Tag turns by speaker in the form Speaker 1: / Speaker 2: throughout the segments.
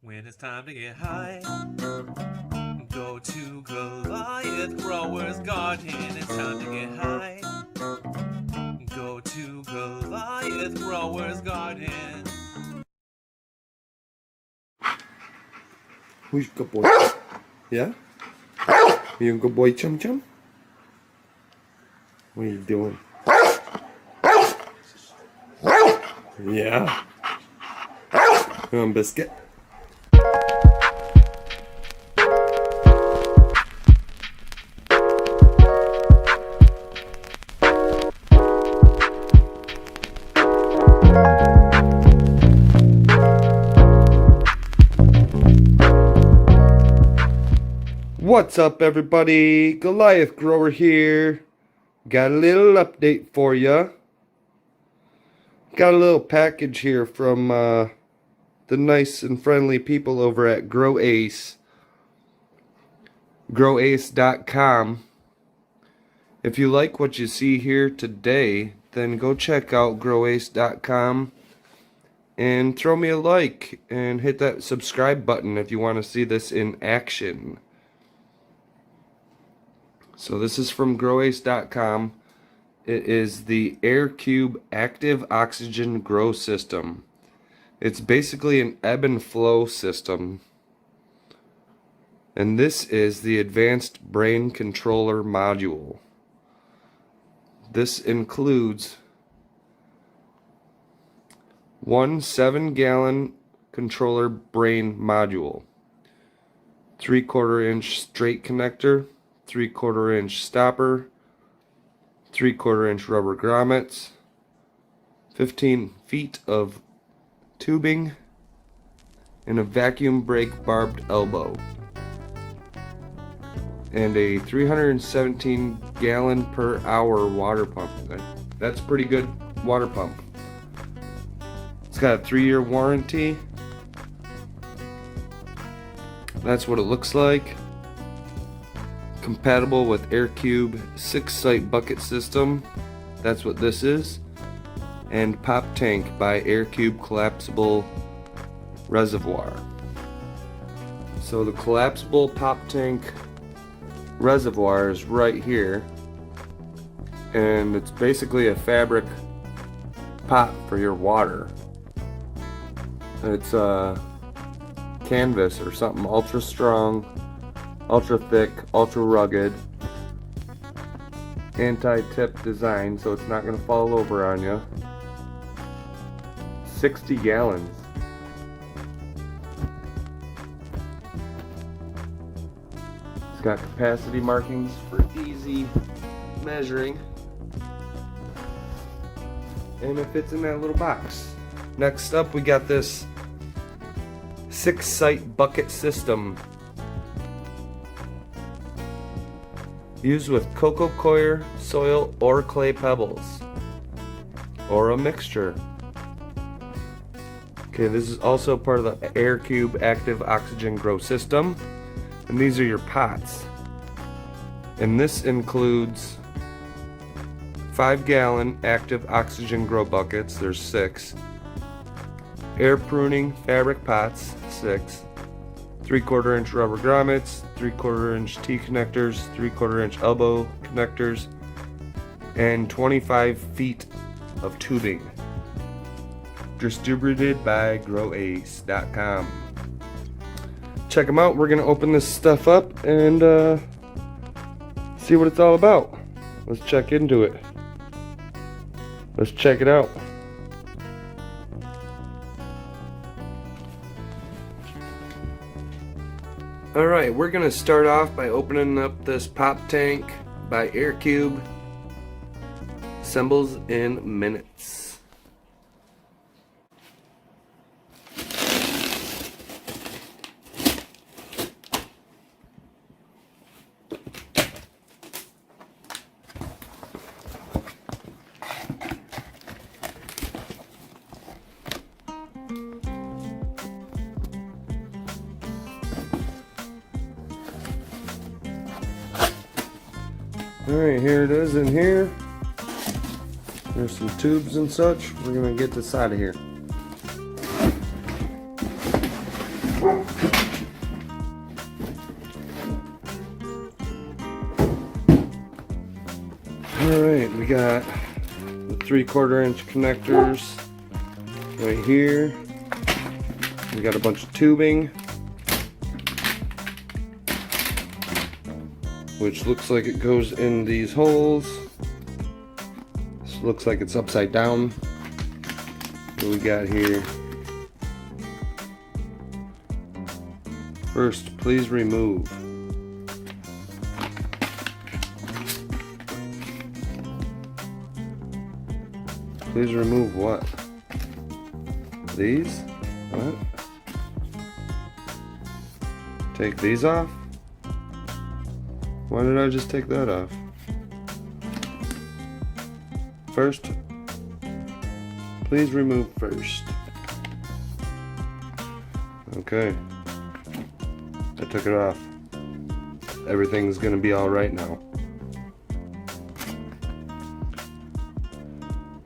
Speaker 1: When it's time to get high, go to Goliath Grower's Garden. It's time to get high. Go to Goliath Grower's Garden.
Speaker 2: Who's good boy? Yeah? You a good boy, Chum Chum? What are you doing? Yeah. You want a biscuit? What's up, everybody? Goliath Grower here. Got a little update for ya. Got a little package here from the nice and friendly people over at GrowAce. GrowAce.com. If you like what you see here today, then go check out GrowAce.com and throw me a like and hit that subscribe button if you want to see this in action. So this is from GrowAce.com. It is the AirCube Active Oxygen Grow System. It's basically an ebb and flow system. And this is the Advanced Brain Controller Module. This includes one 7-gallon controller brain module, 3/4 inch straight connector, 3/4 inch stopper, 3/4 inch rubber grommets, 15 feet of tubing, and a vacuum brake barbed elbow, and a 317 gallon per hour water pump. That's a pretty good water pump. It's got a 3-year warranty. That's what it looks like. Compatible with AirCube 6-site bucket system. That's what this is. And Pop Tank by AirCube collapsible reservoir. So the collapsible Pop Tank reservoir is right here, and it's basically a fabric pot for your water. It's a canvas or something ultra strong, ultra thick, ultra rugged, anti-tip design, so it's not going to fall over on you. 60 gallons. It's got capacity markings for easy measuring, and it fits in that little box. Next up, we got this 6-site bucket system. Used with cocoa coir, soil, or clay pebbles, or a mixture. Okay, this is also part of the AirCube Active Oxygen Grow System, and these are your pots. And this includes 5-gallon active oxygen grow buckets, there's 6. Air pruning fabric pots, 6. 3/4 inch rubber grommets, 3/4 inch T connectors, 3/4 inch elbow connectors, and 25 feet of tubing. Distributed by GrowAce.com. Check them out. We're going to open this stuff up and see what it's all about. Let's check into it. Let's check it out. Alright, we're going to start off by opening up this Pop Tank by AirCube. Assembles in minutes. Alright, here it is in here. There's some tubes and such. We're gonna get this out of here. Alright, we got the 3/4 inch connectors right here. We got a bunch of tubing, which looks like it goes in these holes. This looks like it's upside down. What we got here? First, please remove. Please remove what? These? What? Take these off? Why did I just take that off? First, please remove first. Okay. I took it off. Everything's gonna be alright now.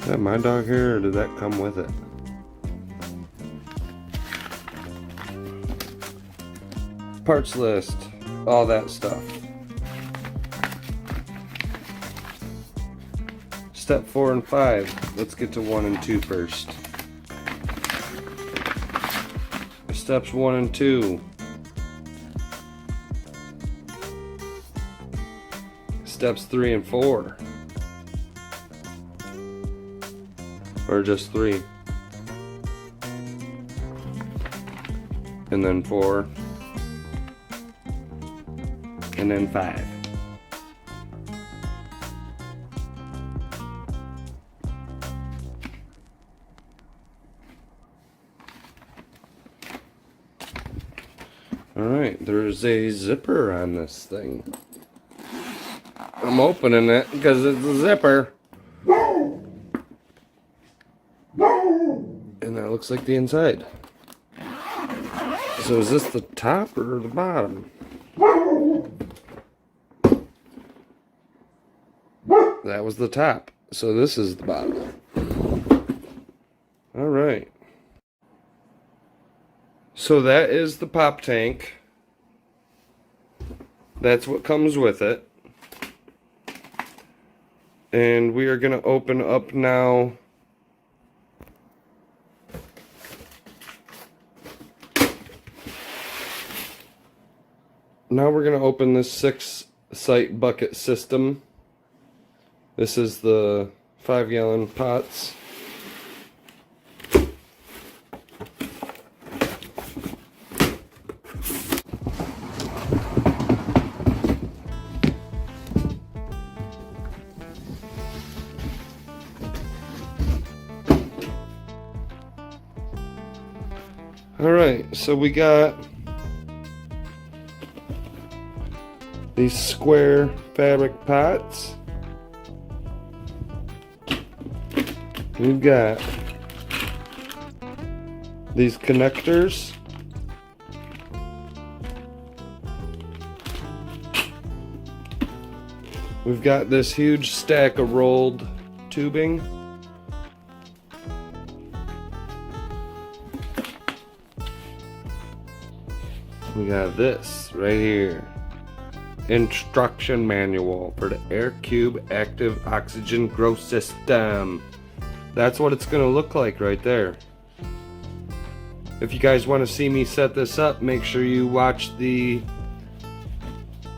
Speaker 2: Is that my dog hair or did that come with it? Parts list, all that stuff. Step 4 and 5. Let's get to 1 and 2 first. Steps 1 and 2. Steps 3 and 4. Or just 3. And then 4. And then 5. Alright, there's a zipper on this thing. I'm opening it because it's a zipper. And that looks like the inside. So is this the top or the bottom? That was the top. So this is the bottom. Alright. So that is the pop tank. That's what comes with it. And we are going to open up now we're going to open this 6-site bucket system. This is the 5-gallon pots. Alright, so we got these square fabric pots. We've got these connectors. We've got this huge stack of rolled tubing. We got this right here. Instruction manual for the AirCube Active Oxygen Grow System. That's what it's going to look like right there. If you guys want to see me set this up, make sure you watch the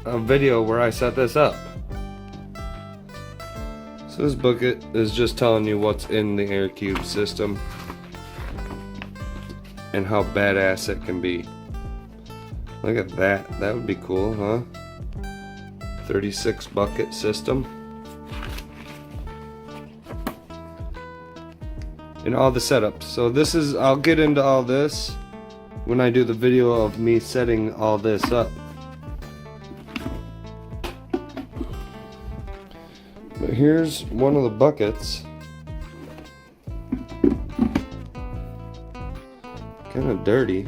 Speaker 2: video where I set this up. So this bucket is just telling you what's in the AirCube system and how badass it can be. Look at that. That would be cool, huh? 36 bucket system. And all the setups. So this is, I'll get into all this when I do the video of me setting all this up. But here's one of the buckets. Kind of dirty.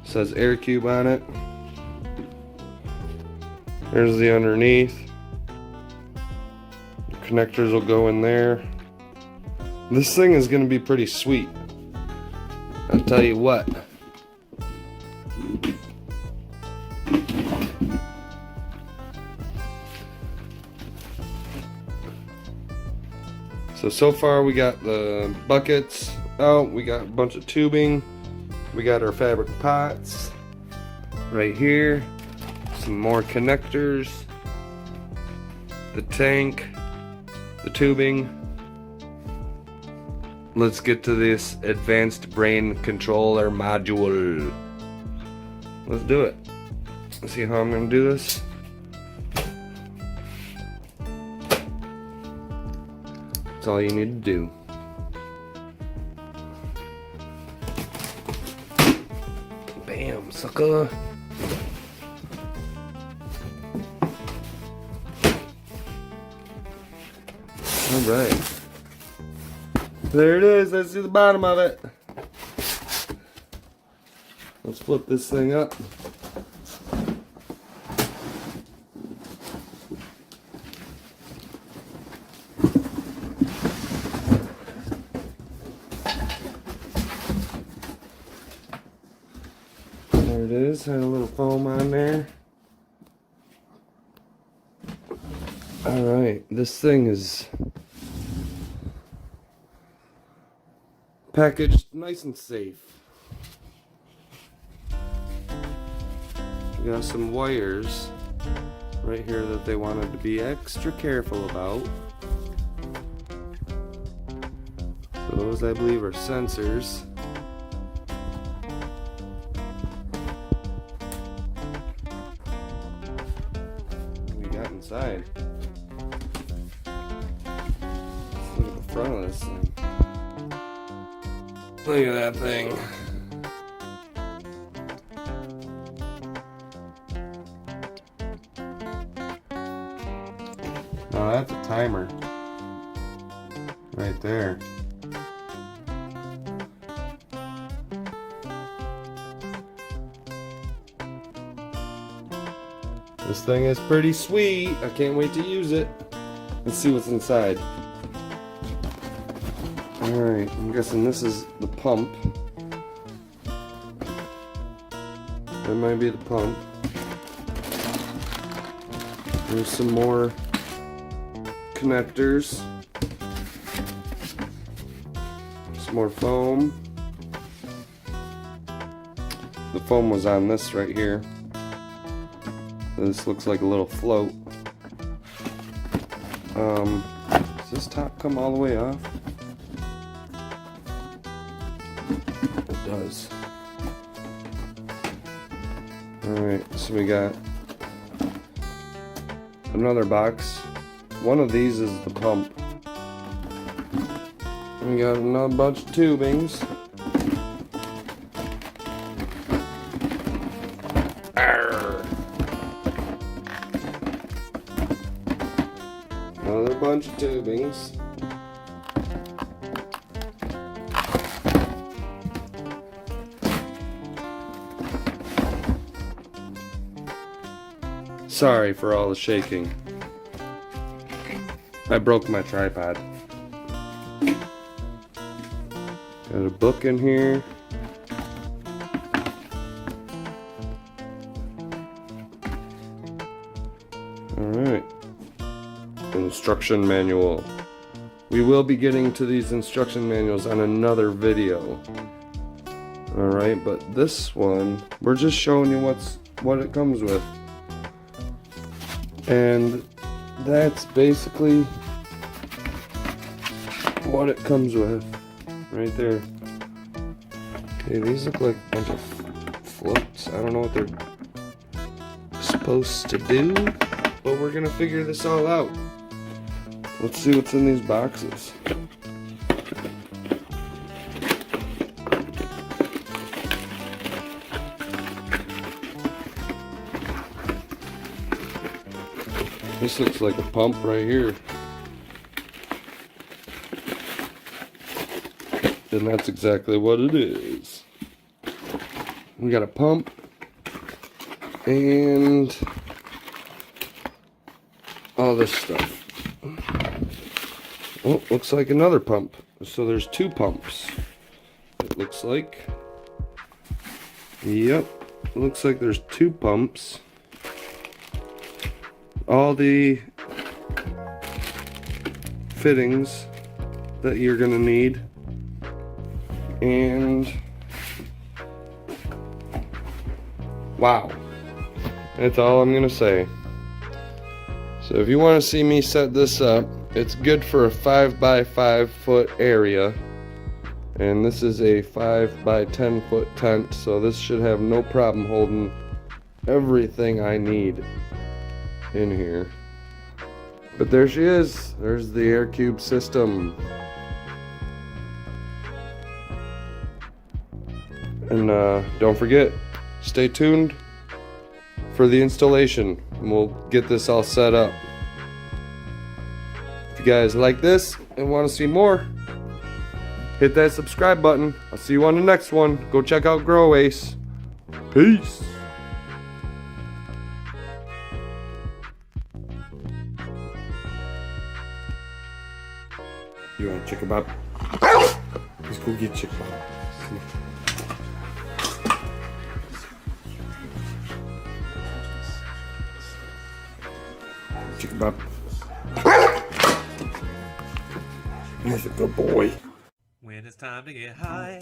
Speaker 2: Says AirCube on it. There's the underneath. connectors will go in there. This thing is going to be pretty sweet. I'll tell you what. So far we got the buckets out, we got a bunch of tubing, we got our fabric pots right here, some more connectors, the tank, the tubing. Let's get to this advanced brain controller module. Let's do it. Let's see how I'm gonna do this. That's all you need to do. Bam, sucker. Alright. There it is. Let's see the bottom of it. Let's flip this thing up. There it is. Had a little foam on there. Alright, this thing is packaged nice and safe. We got some wires right here that they wanted to be extra careful about. Those, I believe, are sensors. What we got inside? Let's look at the front of this thing. Look at that thing. Now that's a timer. Right there. This thing is pretty sweet. I can't wait to use it. Let's see what's inside. Alright, I'm guessing this is the pump. That might be the pump. There's some more connectors. Some more foam. The foam was on this right here. This looks like a little float. Does this top come all the way off? It does. Alright, so we got another box. One of these is the pump. We got another bunch of tubings. Arr. Another bunch of tubings. Sorry for all the shaking. I broke my tripod. Got a book in here. Alright. Instruction manual. We will be getting to these instruction manuals on another video. Alright, but this one, we're just showing you what it comes with. And that's basically what it comes with. Right there. Okay, these look like a bunch of floats. I don't know what they're supposed to do, but we're gonna figure this all out. Let's see what's in these boxes. This looks like a pump right here. And that's exactly what it is. We got a pump and all this stuff. Oh, looks like another pump. So there's 2 pumps. It looks like. Yep. Looks like there's 2 pumps. All the fittings that you're gonna need. And wow. That's all I'm gonna say. So if you want to see me set this up, it's good for a 5 by 5 foot area. And this is a 5 by 10 foot tent, so this should have no problem holding everything I need in here. But there she is. There's the AirCube system. And don't forget, stay tuned for the installation, and we'll get this all set up. If you guys like this and want to see more, hit that subscribe button. I'll see you on the next one. Go check out GrowAce. Peace. You want a chicken bob? Let's go get chicken bob. Come on. Chicken bob. He's a good boy.
Speaker 1: When it's time to get high,